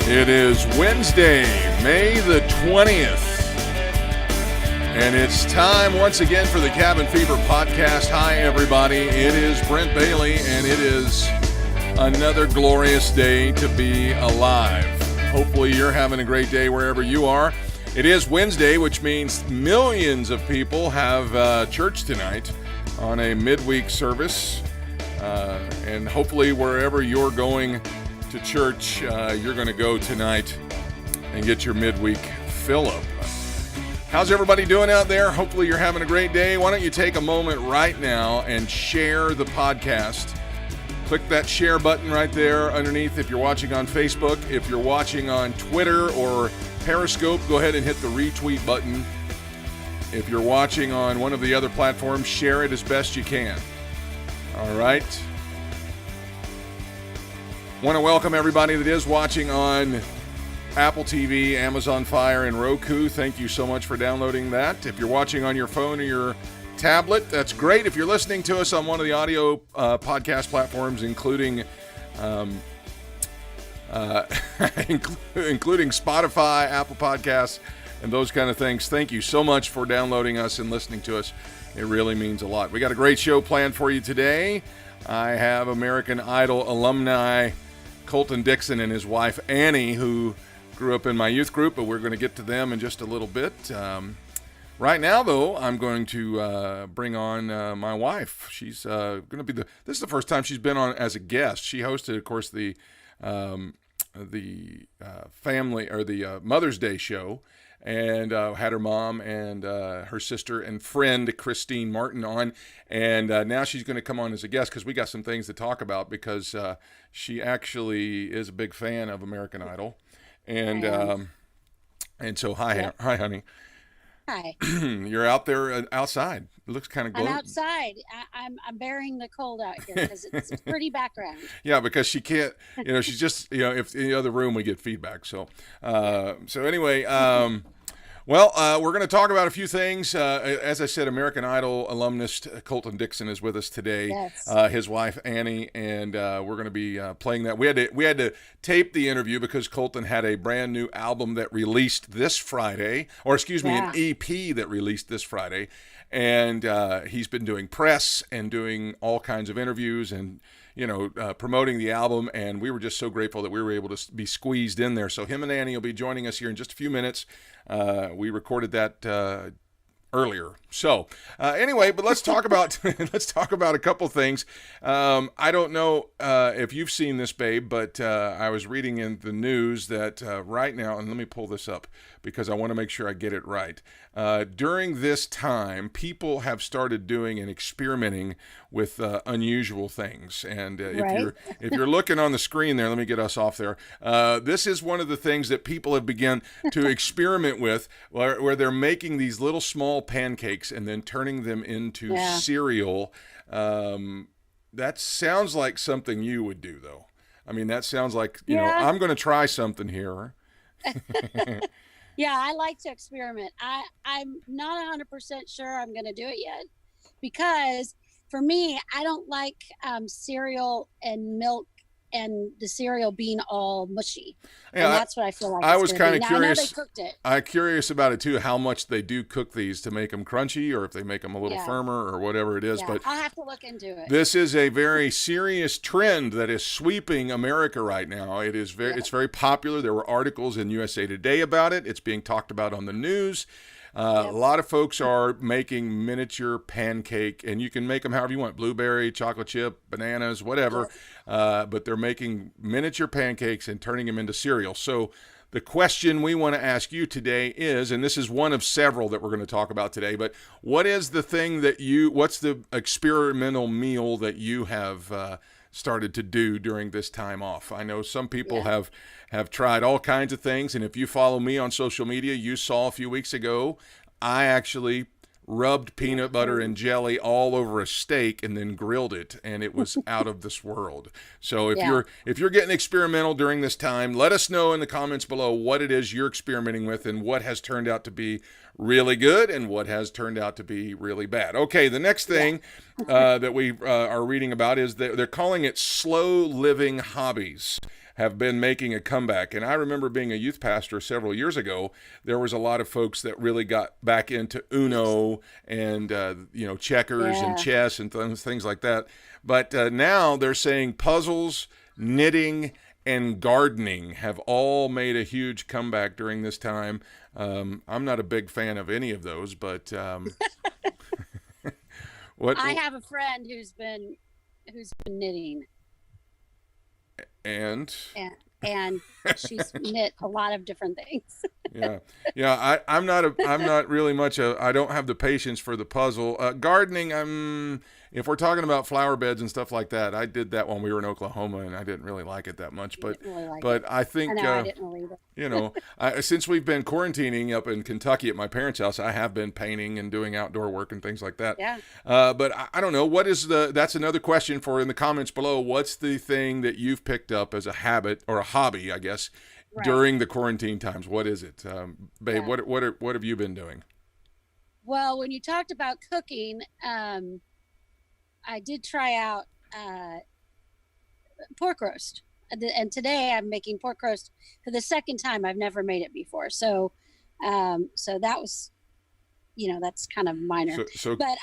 It is Wednesday, May the 20th, and it's time once again for the Cabin Fever podcast. Hi, everybody. It is Brent Bailey, and it is another glorious day to be alive. Hopefully, you're having a great day wherever you are. It is Wednesday, which means millions of people have church tonight on a midweek service, and hopefully, wherever you're going to church, you're going to go tonight and get your midweek fill-up. How's everybody doing out there? Hopefully you're having a great day. Why don't you take a moment right now and share the podcast. Click that share button right there underneath if you're watching on Facebook. If you're watching on Twitter or Periscope, go ahead and hit the retweet button. If you're watching on one of the other platforms, share it as best you can. All right. Want to welcome everybody that is watching on Apple TV, Amazon Fire, and Roku. Thank you so much for downloading that. If you're watching on your phone or your tablet, that's great. If you're listening to us on one of the audio podcast platforms, including including Spotify, Apple Podcasts, and those kind of things, thank you so much for downloading us and listening to us. It really means a lot. We got a great show planned for you today. I have American Idol alumni Colton Dixon and his wife Annie, who grew up in my youth group, but we're going to get to them in just a little bit. Right now, though, I'm going to bring on my wife. She's going to be this is the first time she's been on as a guest. She hosted, of course, the family or the Mother's Day show, and had her mom and her sister and friend Christine Martin on, and now she's going to come on as a guest because we got some things to talk about, because she actually is a big fan of American Idol, and so hi honey. Hi. You're out there outside. It looks kind of gloomy. I'm outside. I'm bearing the cold out here because it's a pretty background. Yeah, because she can't, she's just, if in the other room we get feedback. So anyway, we're going to talk about a few things. As I said, American Idol alumnus Colton Dixon is with us today. Yes. His wife Annie, and we're going to be playing that. We had to tape the interview because Colton had a brand new album that released this Friday, an EP that released this Friday, and he's been doing press and doing all kinds of interviews and promoting the album, and we were just so grateful that we were able to be squeezed in there. So him and Annie will be joining us here in just a few minutes. We recorded that earlier. So anyway, but let's talk about a couple things. I don't know if you've seen this, babe, but I was reading in the news that right now, and let me pull this up because I want to make sure I get it right. During this time, people have started doing and experimenting with unusual things. And if you're looking on the screen there, let me get us off there. This is one of the things that people have begun to experiment with, where they're making these little small pancakes and then turning them into cereal. That sounds like something you would do, though. I mean, that sounds like, I'm going to try something here. Yeah, I like to experiment. I'm not 100% sure I'm going to do it yet, because for me, I don't like cereal and milk and the cereal being all mushy. Yeah, and that's what I feel like. I was kind of curious. I know they cooked it. I'm curious about it too, how much they do cook these to make them crunchy, or if they make them a little firmer, or whatever it is. Yeah, but I'll have to look into it. This is a very serious trend that is sweeping America right now. It's very popular. There were articles in USA Today about it. It's being talked about on the news. A lot of folks are making miniature pancake, and you can make them however you want: blueberry, chocolate chip, bananas, whatever. But they're making miniature pancakes and turning them into cereal. So the question we want to ask you today is, and this is one of several that we're going to talk about today, but what is the thing what's the experimental meal that you have started to do during this time off? I know some people have tried all kinds of things, and if you follow me on social media, you saw a few weeks ago, I actually rubbed peanut butter and jelly all over a steak and then grilled it, and it was out of this world. So if you're getting experimental during this time, let us know in the comments below what it is you're experimenting with and what has turned out to be really good and what has turned out to be really bad. Okay, the next thing that we are reading about is that they're calling it slow living hobbies. have been making a comeback. And I remember being a youth pastor several years ago. There was a lot of folks that really got back into Uno and checkers and chess and things like that. But now they're saying puzzles, knitting, and gardening have all made a huge comeback during this time. I'm not a big fan of any of those, but I have a friend who's been knitting, and she's knit a lot of different things. I'm not really much I don't have the patience for the puzzle. Gardening, if we're talking about flower beds and stuff like that, I did that when we were in Oklahoma, and I didn't really like it that much. But I think I didn't really either. Since we've been quarantining up in Kentucky at my parents' house, I have been painting and doing outdoor work and things like that. Yeah. But I don't know, that's another question for in the comments below. What's the thing that you've picked up as a habit or a hobby, I guess, during the quarantine times? What is it, babe? What have you been doing? Well, when you talked about cooking, I did try out pork roast, and today I'm making pork roast for the second time. I've never made it before, so that was, that's kind of minor. But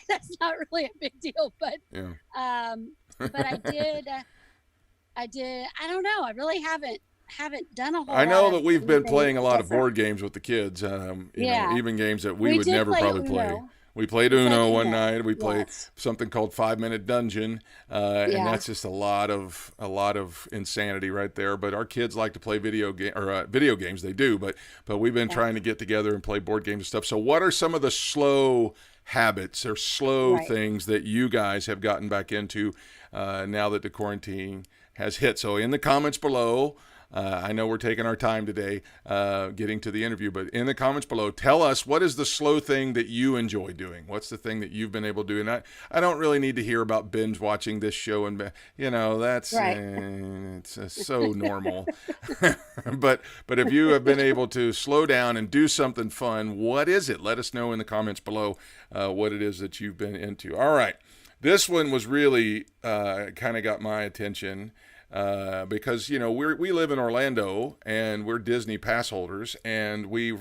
that's not really a big deal. But but I did. I don't know. I really haven't done a whole. I know that we've been playing a lot of board games with the kids. Even games that we would never probably play. We played Uno one night. We played something called 5-Minute Dungeon, and that's just a lot of insanity right there. But our kids like to play video games. They do, but we've been trying to get together and play board games and stuff. So, what are some of the slow habits or slow things that you guys have gotten back into now that the quarantine has hit? So, in the comments below. I know we're taking our time today getting to the interview, but in the comments below, tell us what is the slow thing that you enjoy doing? What's the thing that you've been able to do? And I don't really need to hear about binge watching this show, and that's it's so normal. but if you have been able to slow down and do something fun, what is it? Let us know in the comments below what it is that you've been into. All right, this one was really kind of got my attention. Because we live in Orlando and we're Disney pass holders, and we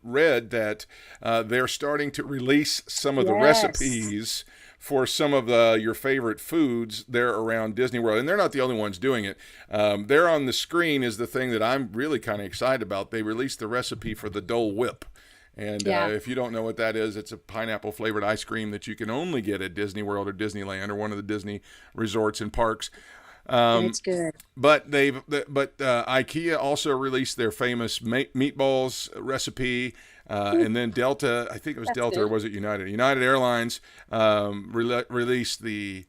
read that they're starting to release some of the recipes for some of your favorite foods there around Disney World, and they're not the only ones doing it. There on the screen is the thing that I'm really kind of excited about. They released the recipe for the Dole Whip. And if you don't know what that is, it's a pineapple flavored ice cream that you can only get at Disney World or Disneyland or one of the Disney resorts and parks. It's good. But IKEA also released their famous meatballs recipe, and then Delta, I think it was Delta, or was it United? United Airlines released the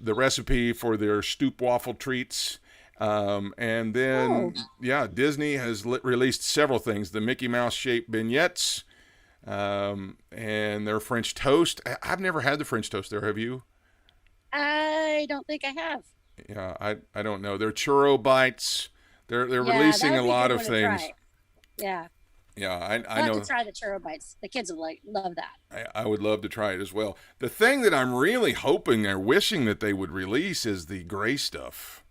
recipe for their Stoop waffle treats. And then Disney has released several things: the Mickey Mouse shaped vignettes, and their French toast. I've never had the French toast there. Have you? I don't think I have. Yeah, I don't know. They're churro bites. They're releasing a lot of things. Yeah. Yeah, I know. I'll have to try the churro bites. The kids would love that. I would love to try it as well. The thing that I'm really hoping or wishing that they would release is the gray stuff.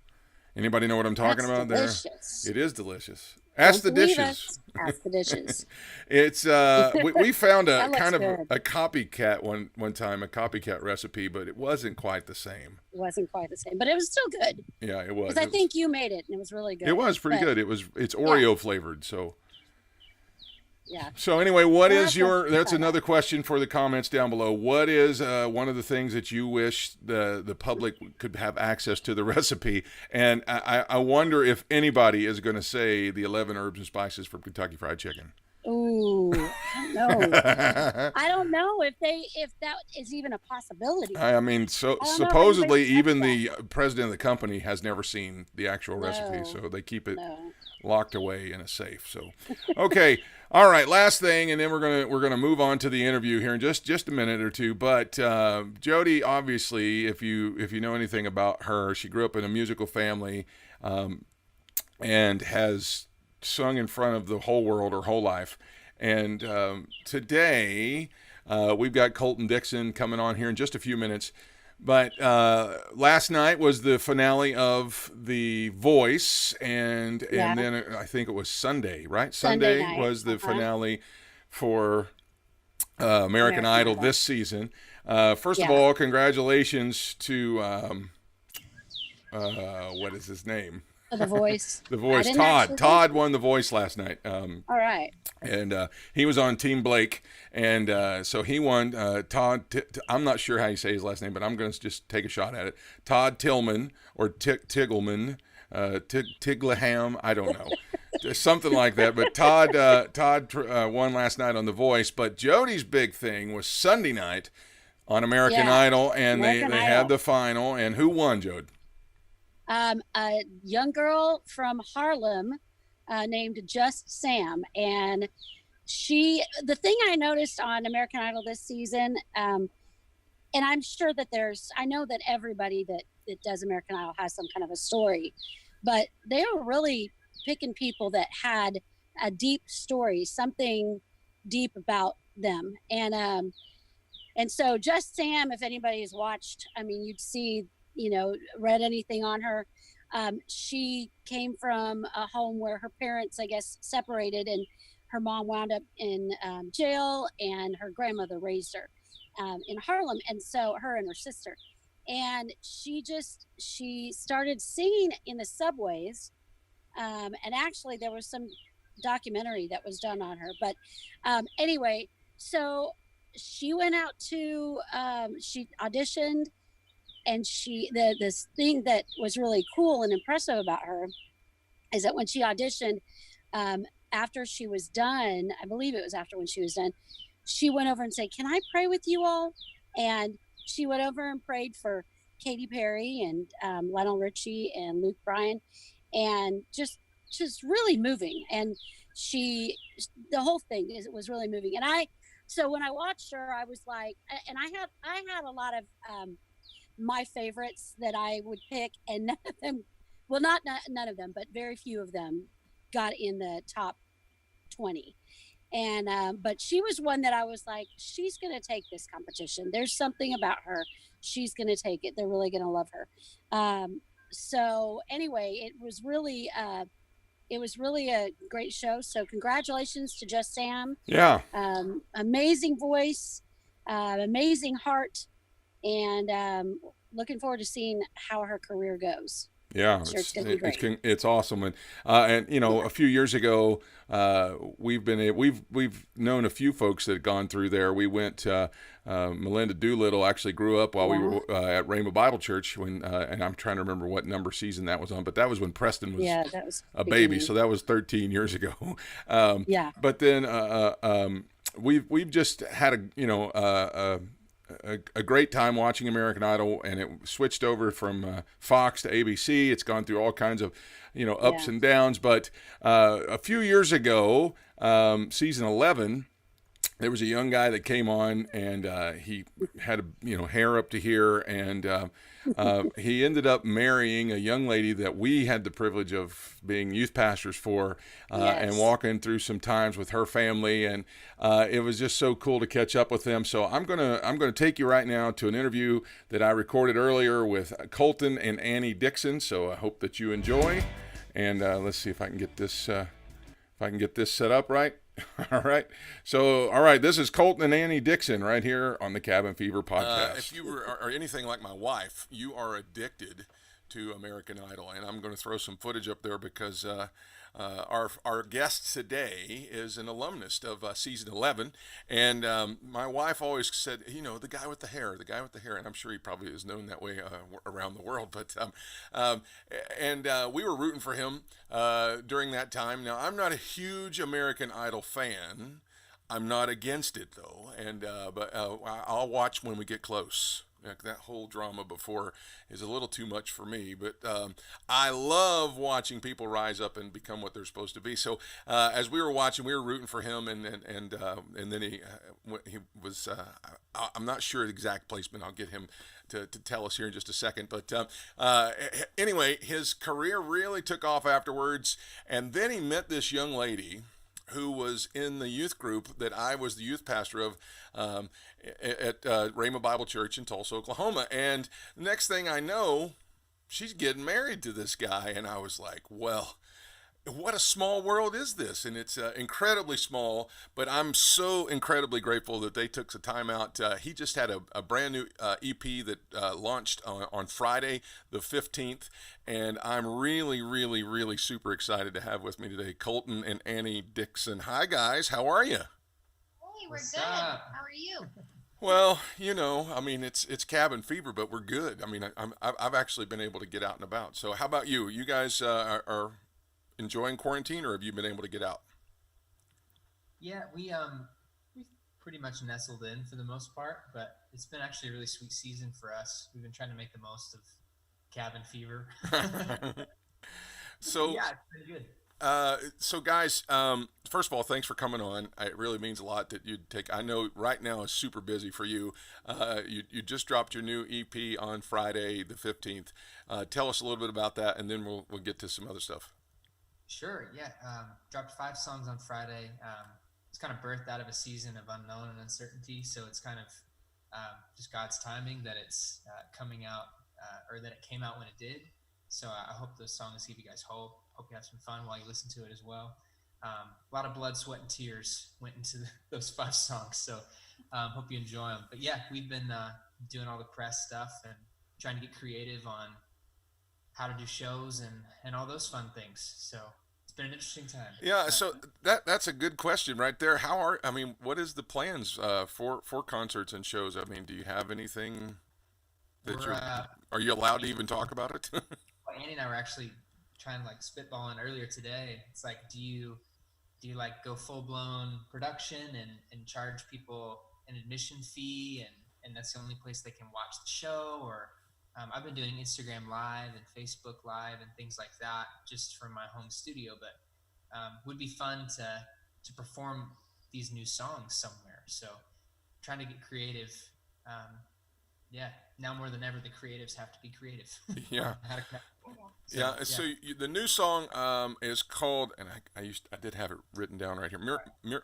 Anybody know what I'm talking about delicious. there? It is delicious. Ask the dishes. Ask the dishes. It's we found a kind of a copycat one time, a copycat recipe, but it wasn't quite the same. It wasn't quite the same, but it was still good. Yeah, it was. Because I think you made it, and it was really good. It was pretty good. It's Oreo flavored, so. Yeah. So anyway, that's another question for the comments down below. What is one of the things that you wish the public could have access to the recipe? And I wonder if anybody is going to say the 11 herbs and spices from Kentucky Fried Chicken. Ooh, I don't know. I don't know if that is even a possibility. I mean, supposedly even the president of the company has never seen the actual recipe, so they keep it locked away in a safe. So, okay. All right, last thing, and then we're gonna move on to the interview here in just a minute or two. But Jody, obviously, if you know anything about her, she grew up in a musical family, and has sung in front of the whole world her whole life. And today we've got Colton Dixon coming on here in just a few minutes. But last night was the finale of The Voice, and Yeah. then I think it was Sunday, right? Sunday Sunday night. was the finale for American Idol this season. First of Yeah. all, congratulations to what is his name? The Voice. The Voice. Todd. Todd won The Voice last night. All right. And he was on Team Blake, and so he won. Todd, I'm not sure how you say his last name, but I'm going to just take a shot at it. Todd Tillman or Tiggleman, Tigleham, I don't know, something like that. But Todd won last night on The Voice. But Jody's big thing was Sunday night on American Idol, and they had the final. And who won, Jody? A young girl from Harlem named Just Sam. And the thing I noticed on American Idol this season, and I'm sure that I know that everybody that does American Idol has some kind of a story, but they were really picking people that had a deep story, something deep about them. And so Just Sam, if anybody has watched, I mean, you'd see, read anything on her. She came from a home where her parents, I guess, separated, and her mom wound up in jail, and her grandmother raised her in Harlem. And so her and her sister, and she started singing in the subways. And actually there was some documentary that was done on her. But anyway, so she went out to, she auditioned. And this thing that was really cool and impressive about her is that when she auditioned, after she was done, I believe it was after when she was done, she went over and said, "Can I pray with you all?" And she went over and prayed for Katy Perry and Lionel Richie and Luke Bryan, and just really moving. And the whole thing was really moving. And so when I watched her, I was like, and I had a lot of my favorites that I would pick, and none of them, well, none of them, but very few of them got in the top 20. And but she was one that I was like, she's going to take this competition. There's something about her. She's going to take it. They're really going to love her. So anyway, it was really a great show. So congratulations to Just Sam. Yeah. Amazing voice, amazing heart. And looking forward to seeing how her career goes. Yeah, sure it's awesome, and a few years ago, we've known a few folks that had gone through there. We went. Melinda Doolittle actually grew up while we were at Rainbow Bible Church when, and I'm trying to remember what number season that was on, but that was when Preston was a baby, so that was 13 years ago. But then we've just had a great time watching American Idol, and it switched over from Fox to ABC. It's gone through all kinds of, ups and downs. But a few years ago, season 11, there was a young guy that came on, and he had hair up to here, and he ended up marrying a young lady that we had the privilege of being youth pastors for, and walking through some times with her family, and it was just so cool to catch up with them. So I'm gonna take you right now to an interview that I recorded earlier with Colton and Annie Dixon. So I hope that you enjoy, and let's see if I can get this set up right. All right. This is Colton and Annie Dixon right here on the Cabin Fever podcast. If you are anything like my wife, you are addicted to American Idol, and I'm going to throw some footage up there because our guest today is an alumnus of season 11, and my wife always said, the guy with the hair, and I'm sure he probably is known that way around the world, but we were rooting for him during that time. Now, I'm not a huge American Idol fan. I'm not against it though, and but I'll watch when we get close. That whole drama before is a little too much for me, but I love watching people rise up and become what they're supposed to be. So as we were watching, we were rooting for him, and then he was. I'm not sure the exact placement. I'll get him to tell us here in just a second. But anyway, his career really took off afterwards, and then he met this young lady who was in the youth group that I was the youth pastor of at Rhema Bible Church in Tulsa, Oklahoma. And next thing I know, she's getting married to this guy. And I was like, well, what a small world is this? And it's incredibly small, but I'm so incredibly grateful that they took some time out. He just had a brand new EP that launched on Friday, the 15th, and I'm really, really, really super excited to have with me today Colton and Annie Dixon. Hi, guys. How are you? Hey, we're good. How are you? Well, you know, I mean, it's cabin fever, but we're good. I mean, I've actually been able to get out and about. So, how about you? You guys are enjoying quarantine, or have you been able to get out? Yeah, we pretty much nestled in for the most part, but it's been actually a really sweet season for us. We've been trying to make the most of cabin fever. So yeah, it's been good. So guys, first of all, thanks for coming on. It really means a lot that you'd take. I know right now is super busy for you. You just dropped your new EP on Friday, the 15th. Tell us a little bit about that, and then we'll get to some other stuff. Sure, yeah. Dropped 5 songs on Friday. It's kind of birthed out of a season of unknown and uncertainty, so it's kind of just God's timing that it's coming out, or that it came out when it did. So I hope those songs give you guys hope. Hope you have some fun while you listen to it as well. A lot of blood, sweat, and tears went into those 5 songs, so hope you enjoy them. But yeah, we've been doing all the press stuff and trying to get creative on how to do shows and all those fun things. So it's been an interesting time. Yeah, so that's a good question right there. I mean, what is the plans for concerts and shows? I mean, do you have anything that are you allowed to even talk about it? Annie and I were actually trying to like spitballing earlier today. It's like, do you like go full blown production and charge people an admission fee and that's the only place they can watch the show? Or I've been doing Instagram Live and Facebook Live and things like that just from my home studio, but would be fun to perform these new songs somewhere. So trying to get creative. Yeah, now more than ever, the creatives have to be creative. Yeah. So, So the new song is called, and I did have it written down right here.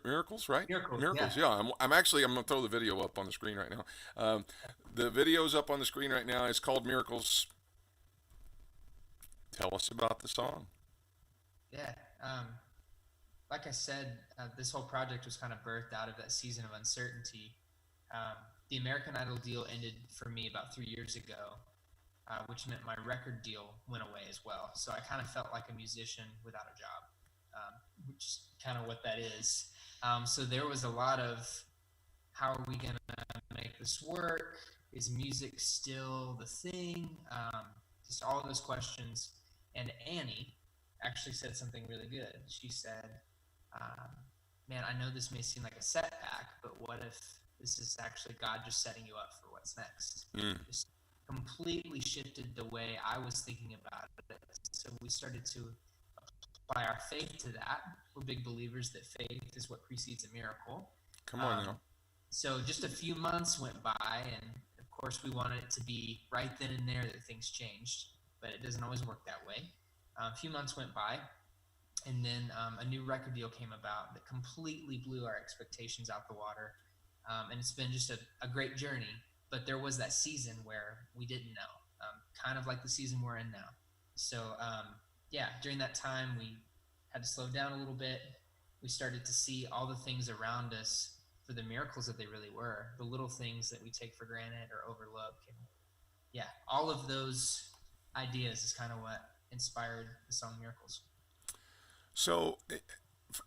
Miracles, right? Miracles. Yeah. I'm gonna throw the video up on the screen right now. The video's up on the screen right now. It's called Miracles. Tell us about the song. Yeah. Like I said, this whole project was kind of birthed out of that season of uncertainty. The American Idol deal ended for me about 3 years ago, which meant my record deal went away as well. So I kind of felt like a musician without a job, which is kind of what that is. So there was a lot of, how are we going to make this work? Is music still the thing? Just all those questions. And Annie actually said something really good. She said, man, I know this may seem like a setback, but what if this is actually God just setting you up for what's next? Just completely shifted the way I was thinking about it. So we started to apply our faith to that. We're big believers that faith is what precedes a miracle. Come on now. So just a few months went by, and of course we wanted it to be right then and there that things changed, but it doesn't always work that way. A few months went by, and then a new record deal came about that completely blew our expectations out the water. And it's been just a great journey, but there was that season where we didn't know, kind of like the season we're in now. So yeah, during that time we had to slow down a little bit. We started to see all the things around us for the miracles that they really were, the little things that we take for granted or overlook. And yeah, all of those ideas is kind of what inspired the song Miracles. So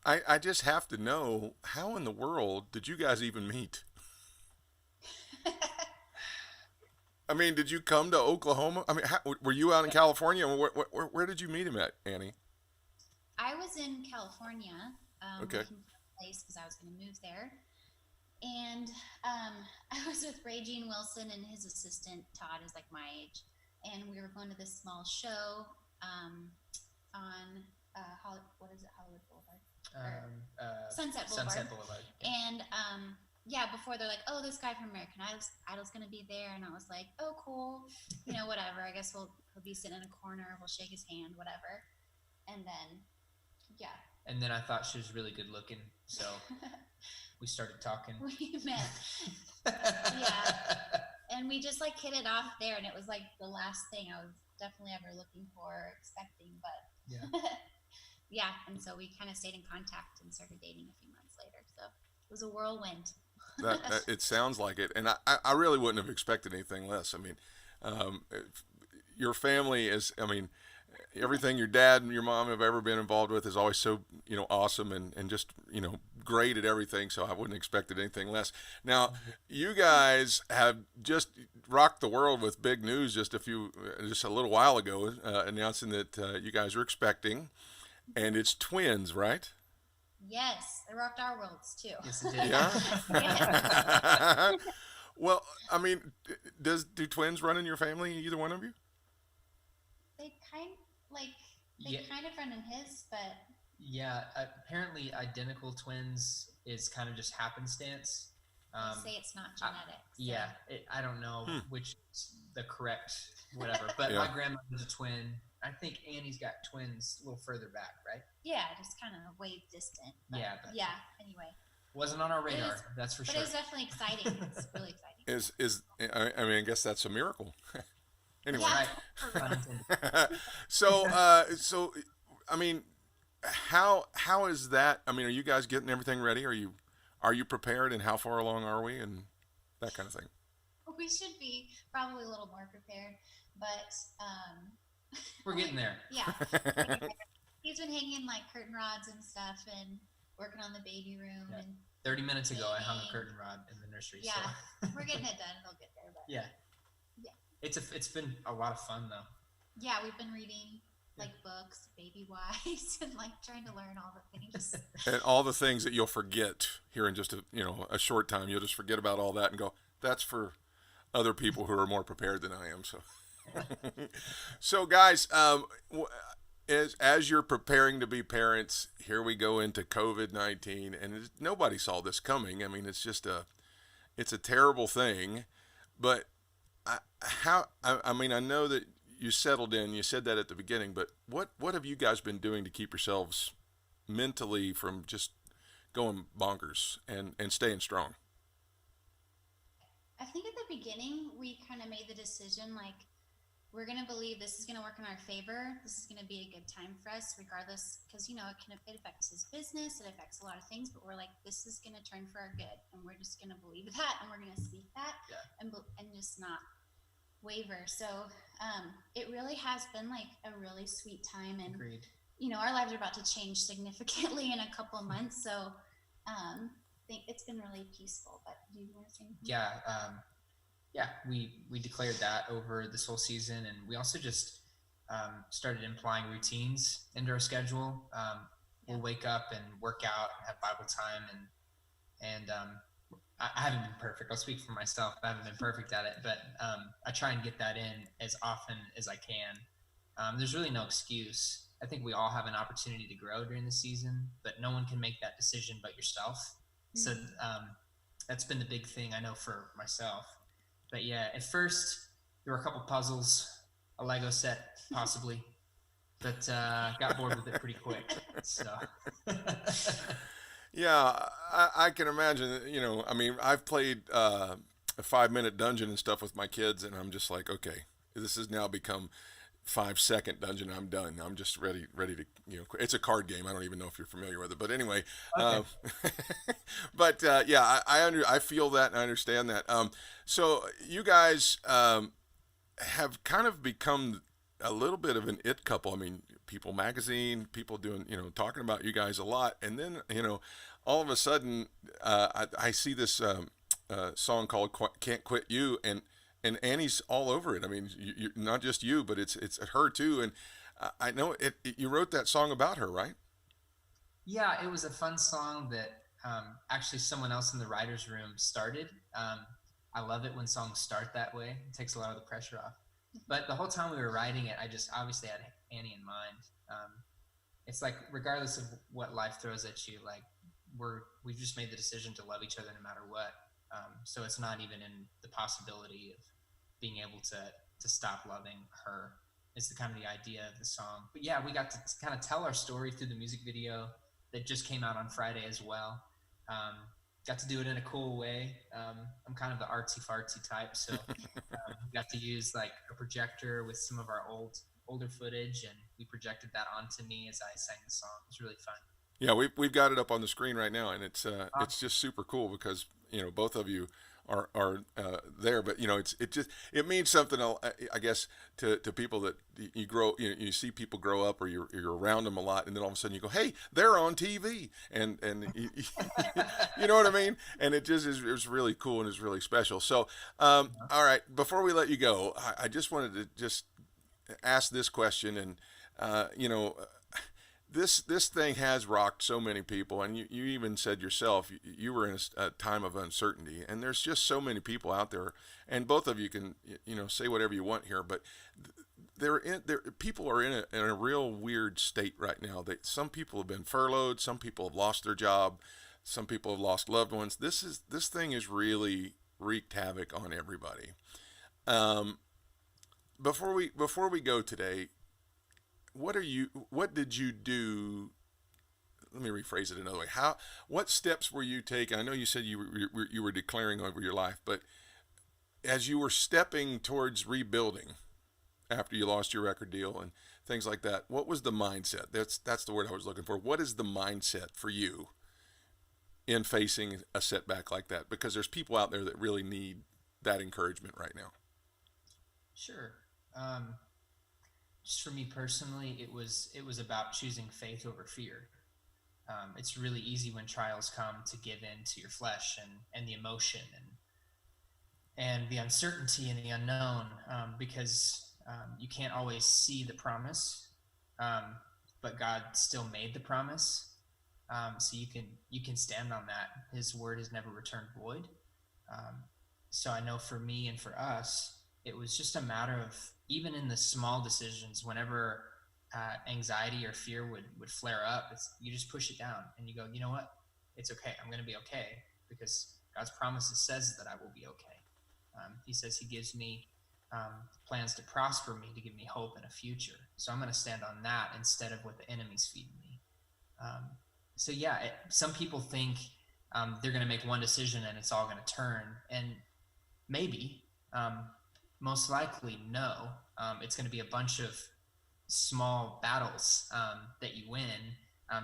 I just have to know, how in the world did you guys even meet? I mean, did you come to Oklahoma? I mean, were you out in California? Where did you meet him at, Annie? I was in California, Okay. looking for a place because I was going to move there. And I was with Regine Wilson and his assistant, Todd, is like my age. And we were going to this small show on, Hollywood Boulevard? Sunset Boulevard. Sunset Boulevard. And yeah, before they're like, oh, this guy from American Idol's going to be there. And I was like, oh, cool. You know, whatever. I guess he'll be sitting in a corner. We'll shake his hand, whatever. And then, yeah, and then I thought she was really good looking, so we started talking. We met. Yeah. And we just like hit it off there, and it was like the last thing I was definitely ever looking for or expecting, but Yeah. yeah. And so we kind of stayed in contact and started dating a few months later. So it was a whirlwind. That it sounds like it, and I really wouldn't have expected anything less. I mean, your family is, I mean, everything your dad and your mom have ever been involved with is always so, awesome and just, great at everything. So I wouldn't have expected anything less. Now, you guys have just rocked the world with big news just a little while ago, announcing that you guys are expecting, and it's twins, right? Yes, it rocked our worlds too. Yes, it did. Yeah. Yes. Well, I mean, do twins run in your family, either one of you? They Yeah. kind of run in his, but Yeah, apparently identical twins is kind of just happenstance. they say it's not genetic. So. Yeah, I don't know which is the correct whatever, but Yeah. my grandmother's a twin. I think Annie's got twins a little further back, right? Yeah, just kind of way distant. But Yeah, but yeah. Anyway, wasn't on our radar, is- that's for but sure. it was definitely exciting. It's really exciting. I mean, I guess that's a miracle. Anyway. Yeah. Right. Pun intended. So, I mean, how is that? I mean, are you guys getting everything ready? Are you prepared, and how far along are we, and that kind of thing? We should be probably a little more prepared, but We're getting there. yeah. He's been hanging like curtain rods and stuff and working on the baby room, Yeah. and 30 minutes ago, I hung a curtain rod in the nursery. yeah, So. we're getting it done. It'll get there, but Yeah. Yeah. It's been a lot of fun though. yeah, we've been reading like books, baby wise, and like trying to learn all the things. And all the things that you'll forget here in just a short time, you'll just forget about all that and go, that's for other people who are more prepared than I am. So, so guys, as you're preparing to be parents, here we go into COVID-19, and nobody saw this coming. I mean, it's a terrible thing, but I mean, I know that you settled in. You said that at the beginning, but what have you guys been doing to keep yourselves mentally from just going bonkers and staying strong? I think at the beginning we kind of made the decision like we're going to believe this is going to work in our favor. This is going to be a good time for us regardless, because it affects his business, it affects a lot of things, but we're like, this is going to turn for our good, and we're just going to believe that, and we're going to speak that. Yeah. and just not waver. So it really has been like a really sweet time, and Agreed. our lives are about to change significantly in a couple of months, so I think it's been really peaceful. But do you want to say anything? Yeah, we declared that over this whole season, and we also just started implying routines into our schedule. We'll wake up and work out and have Bible time, and I haven't been perfect. I'll speak for myself. I haven't been perfect at it, but I try and get that in as often as I can. There's really no excuse. I think we all have an opportunity to grow during the season, but no one can make that decision but yourself. Mm-hmm. So that's been the big thing I know for myself. But yeah, at first there were a couple puzzles, a Lego set possibly, but got bored with it pretty quick. So. Yeah, I can imagine. I mean, I've played a 5-minute dungeon and stuff with my kids, and I'm just like, okay, this has now become 5-second dungeon. I'm done. I'm just ready to, it's a card game. I don't even know if you're familiar with it, but anyway. Okay. But yeah, I feel that and I understand that. So you guys have kind of become a little bit of an it couple. I mean, People Magazine, people doing, talking about you guys a lot. And then, all of a sudden, I see this song called Can't Quit You, and Annie's all over it. I mean, you not just you, but it's her too. And I know you wrote that song about her, right? Yeah, it was a fun song that actually someone else in the writer's room started. I love it when songs start that way. It takes a lot of the pressure off. But the whole time we were writing it, I just obviously had Annie in mind. It's like, regardless of what life throws at you, like we've just made the decision to love each other no matter what. So it's not even in the possibility of being able to stop loving her. It's the kind of the idea of the song. But yeah, we got to kind of tell our story through the music video. that just came out on Friday as well. Got to do it in a cool way. I'm kind of the artsy fartsy type, so got to use like a projector with some of our older footage, and we projected that onto me as I sang the song. It was really fun. Yeah, we've got it up on the screen right now, and it's just super cool because both of you are there, but it means something. I guess to people that you grow you see people grow up, or you're around them a lot, and then all of a sudden you go, hey, they're on TV, and you know what I mean, and it just is it's really cool and it's really special. So all right, before we let you go, I just wanted to just ask this question, and this thing has rocked so many people, and you even said yourself you were in a time of uncertainty, and there's just so many people out there, and both of you can say whatever you want here, but people are in a real weird state right now. Some people have been furloughed, some people have lost their job, some people have lost loved ones. This thing has really wreaked havoc on everybody. Before we go today, what did you do? Let me rephrase it another way. What steps were you taking? I know you said you were declaring over your life, but as you were stepping towards rebuilding after you lost your record deal and things like that, what was the mindset? That's the word I was looking for. What is the mindset for you in facing a setback like that? Because there's people out there that really need that encouragement right now. Sure. Just for me personally, it was about choosing faith over fear. It's really easy when trials come to give in to your flesh and the emotion and the uncertainty and the unknown, because you can't always see the promise, but God still made the promise. So you can stand on that. His word has never returned void. So I know for me and for us, it was just a matter of, even in the small decisions, whenever anxiety or fear would flare up, you just push it down and you go, you know what? It's okay. I'm going to be okay, because God's promises says that I will be okay. He says he gives me plans to prosper me, to give me hope and a future. So I'm going to stand on that instead of what the enemy's feeding me. So yeah, some people think they're going to make one decision and it's all going to turn, and maybe, most likely, no. It's going to be a bunch of small battles that you win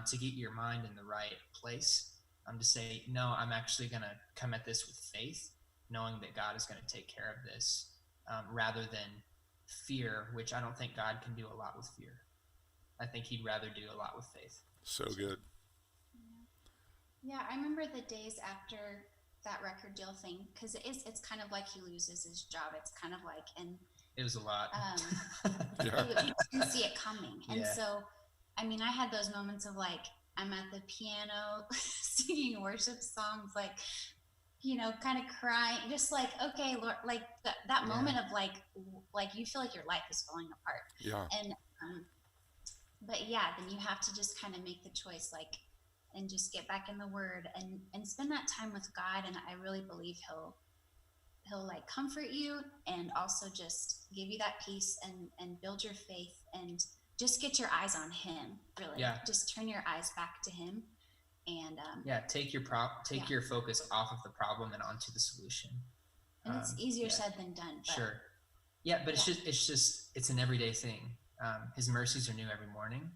to get your mind in the right place, to say, no, I'm actually going to come at this with faith, knowing that God is going to take care of this, rather than fear, which I don't think God can do a lot with fear. I think he'd rather do a lot with faith. So good. Yeah, I remember the days after that record deal thing, because it's kind of like he loses his job. It's kind of like, and it was a lot. You can see it coming. And so, I mean, I had those moments of like, I'm at the piano singing worship songs, like, kind of crying, just like, okay, Lord, like that moment of like you feel like your life is falling apart. Yeah. And, but yeah, then you have to just kind of make the choice, like, and just get back in the word and spend that time with God. And I really believe he'll like comfort you, and also just give you that peace and build your faith, and just get your eyes on him, really. Yeah. Just turn your eyes back to him. And take your focus off of the problem and onto the solution. And it's easier said than done. But, sure. Yeah, but it's an everyday thing. His mercies are new every morning.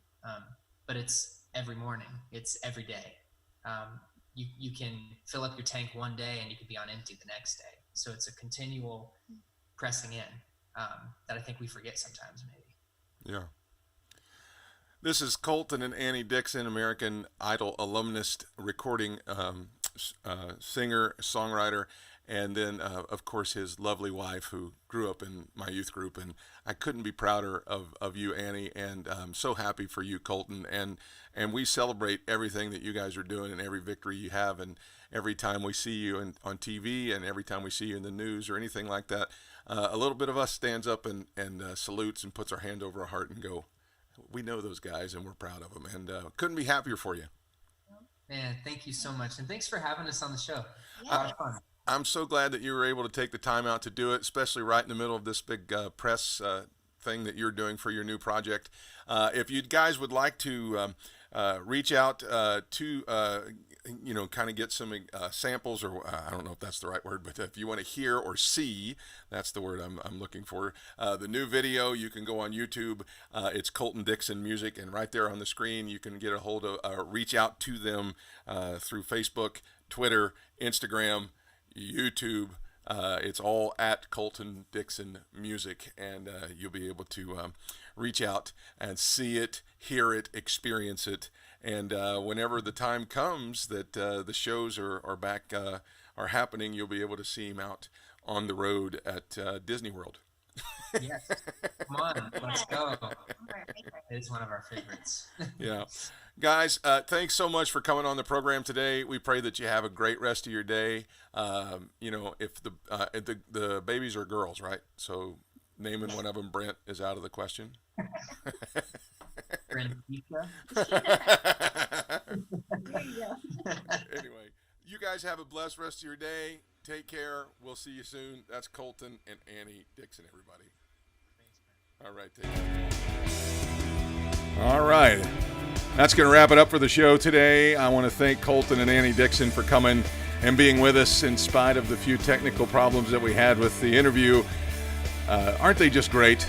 But it's every morning. It's every day. You can fill up your tank one day and you could be on empty the next day. So it's a continual pressing in that I think we forget sometimes, maybe. Yeah. This is Colton and Annie Dixon, American Idol alumnus, recording singer, songwriter, and then, of course, his lovely wife, who grew up in my youth group. And I couldn't be prouder of you, Annie, and I'm so happy for you, Colton. And we celebrate everything that you guys are doing and every victory you have. And every time we see you on TV, and every time we see you in the news or anything like that, a little bit of us stands up and salutes and puts our hand over our heart and go, we know those guys and we're proud of them. And couldn't be happier for you. Man, thank you so much. And thanks for having us on the show. Yeah. A lot of fun. I'm so glad that you were able to take the time out to do it, especially right in the middle of this big press thing that you're doing for your new project. If you guys would like to reach out to kind of get some samples, or I don't know if that's the right word, but if you want to hear or see, that's the word I'm looking for. The new video, you can go on YouTube. It's Colton Dixon Music, and right there on the screen, you can get a hold of, reach out to them through Facebook, Twitter, Instagram, YouTube. It's all at Colton Dixon Music, and you'll be able to reach out and see it, hear it, experience it. And whenever the time comes that the shows are back, are happening, you'll be able to see him out on the road at Disney World. Yes. Come on, let's go. It's one of our favorites. Yeah. Guys, thanks so much for coming on the program today. We pray that you have a great rest of your day. If the babies are girls, right? So naming one of them Brent is out of the question. Anyway, you guys have a blessed rest of your day. Take care. We'll see you soon. That's Colton and Annie Dixon, everybody. All right, take care. All right. That's going to wrap it up for the show today. I want to thank Colton and Annie Dixon for coming and being with us in spite of the few technical problems that we had with the interview. Aren't they just great?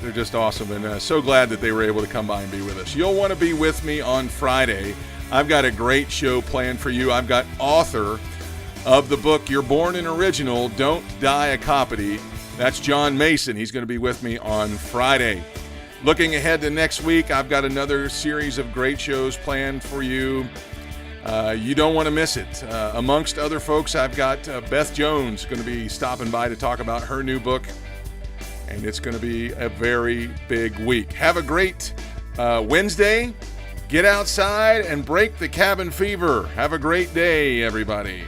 They're just awesome, and so glad that they were able to come by and be with us. You'll want to be with me on Friday. I've got a great show planned for you. I've got author of the book You're Born an Original, Don't Die a Copy. That's John Mason. He's going to be with me on Friday. Looking ahead to next week, I've got another series of great shows planned for you. You don't want to miss it. Amongst other folks, I've got Beth Jones going to be stopping by to talk about her new book. And it's going to be a very big week. Have a great Wednesday. Get outside and break the cabin fever. Have a great day, everybody.